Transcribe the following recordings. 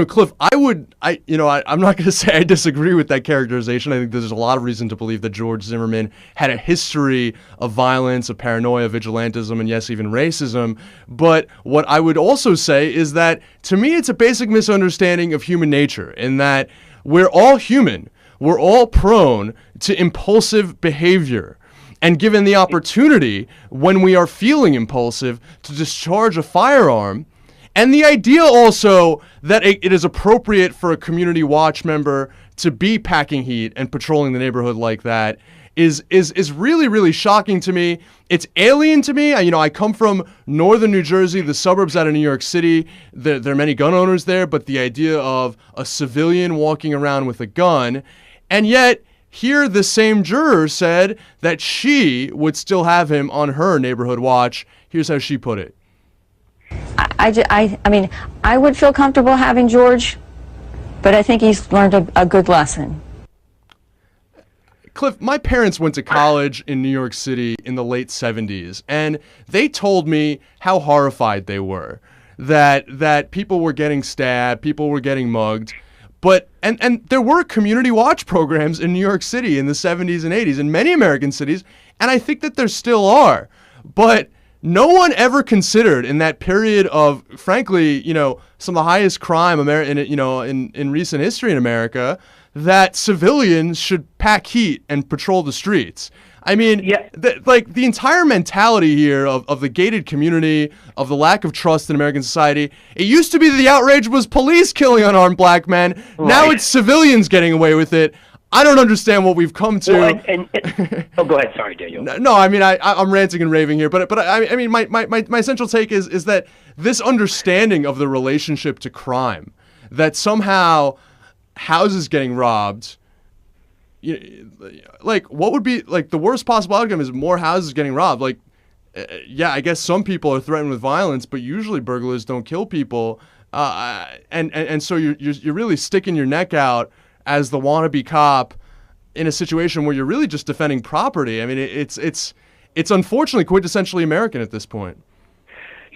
Cliff, I'm not going to say I disagree with that characterization. I think there's a lot of reason to believe that George Zimmerman had a history of violence, of paranoia, vigilantism, and yes, even racism. But what I would also say is that, to me, it's a basic misunderstanding of human nature in that we're all human. We're all prone to impulsive behavior. And given the opportunity, when we are feeling impulsive, to discharge a firearm, and the idea also that it is appropriate for a community watch member to be packing heat and patrolling the neighborhood like that is really, really shocking to me. It's alien to me. I come from northern New Jersey, the suburbs out of New York City. There are many gun owners there, but the idea of a civilian walking around with a gun, and yet here the same juror said that she would still have him on her neighborhood watch. Here's how she put it. I mean, I would feel comfortable having George, but I think he's learned a good lesson. Cliff, my parents went to college in New York City in the late 70s, and they told me how horrified they were that people were getting stabbed, people were getting mugged. But and there were community watch programs in New York City in the 70s and 80s, in many American cities, and I think that there still are. But no one ever considered in that period of, frankly, some of the highest crime in recent history in America, that civilians should pack heat and patrol the streets. I mean, yeah. The entire mentality here of the gated community, of the lack of trust in American society. It used to be that the outrage was police killing unarmed black men. Right. Now it's civilians getting away with it. I don't understand what we've come to. Well, go ahead. Sorry, Daniel. No, I mean, I'm ranting and raving here, but I mean, my central take is that this understanding of the relationship to crime, that somehow houses getting robbed, what would be the worst possible outcome is more houses getting robbed. Yeah, I guess some people are threatened with violence, but usually burglars don't kill people, and so you're really sticking your neck out as the wannabe cop in a situation where you're really just defending property. I mean, it's unfortunately quintessentially American at this point.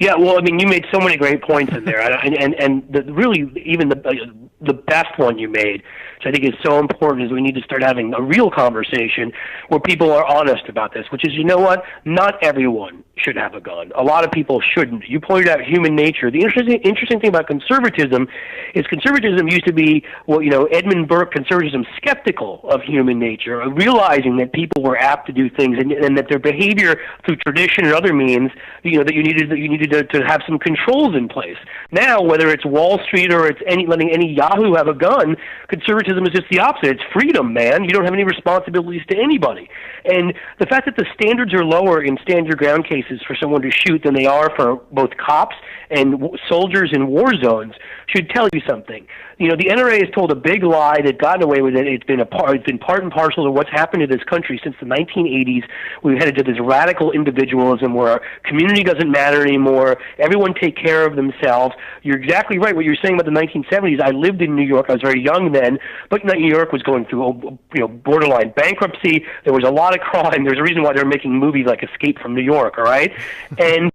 Yeah, well, I mean, you made so many great points in there, and really even the best one you made, which I think is so important, is we need to start having a real conversation where people are honest about this, which is, you know what, not everyone should have a gun. A lot of people shouldn't. You pointed out human nature. The interesting thing about conservatism is conservatism used to be, Edmund Burke conservatism, skeptical of human nature, realizing that people were apt to do things and that their behavior through tradition and other means, that you needed to have some controls in place. Now, whether it's Wall Street or it's letting any Yahoo have a gun, conservatism is just the opposite. It's freedom, man. You don't have any responsibilities to anybody. And the fact that the standards are lower in stand your ground cases for someone to shoot than they are for both cops and soldiers in war zones should tell you something. The NRA has told a big lie. They've gotten away with it. It's been part and parcel of what's happened to this country since the 1980s. We've headed to this radical individualism where our community doesn't matter anymore. Everyone take care of themselves. You're exactly right. What you're saying about the 1970s. I lived in New York. I was very young then, but New York was going through, borderline bankruptcy. There was a lot of crime. There's a reason why they're making movies like Escape from New York. All right, and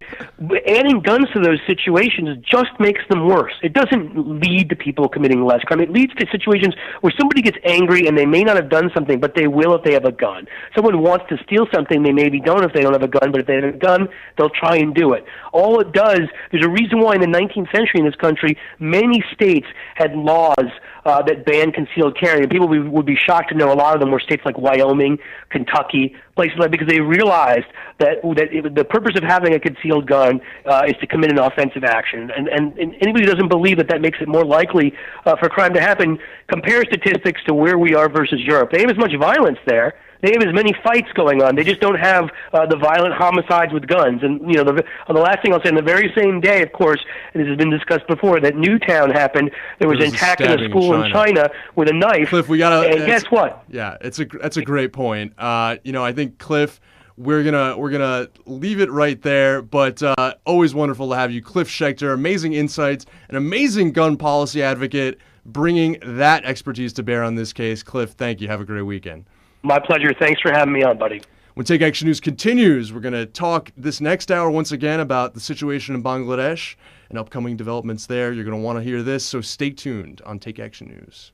adding guns to those situations just makes them worse. It doesn't lead to people committing less crime. It leads to situations where somebody gets angry and they may not have done something, but they will if they have a gun. Someone wants to steal something, they maybe don't if they don't have a gun, but if they have a gun, they'll try and do it. All it does, there's a reason why in the 19th century in this country, many states had laws that banned concealed carry. And people would be shocked to know a lot of them were states like Wyoming, Kentucky, places like, because they realized that the purpose of having a concealed gun is to commit an offensive action. And anybody who doesn't believe that makes it more likely for crime to happen, compare statistics to where we are versus Europe. They have as much violence there. They have as many fights going on. They just don't have the violent homicides with guns. And, the last thing I'll say, on the very same day, of course, and this has been discussed before, that Newtown happened. There was an attack in a school in China with a knife. Cliff, we gotta. And guess what? Yeah, that's a great point. I think, Cliff, we're gonna leave it right there. But always wonderful to have you, Cliff Schechter. Amazing insights, an amazing gun policy advocate, bringing that expertise to bear on this case. Cliff, thank you. Have a great weekend. My pleasure. Thanks for having me on, buddy. When Take Action News continues, we're going to talk this next hour once again about the situation in Bangladesh. and upcoming developments there. You're going to want to hear this, so stay tuned on Take Action News.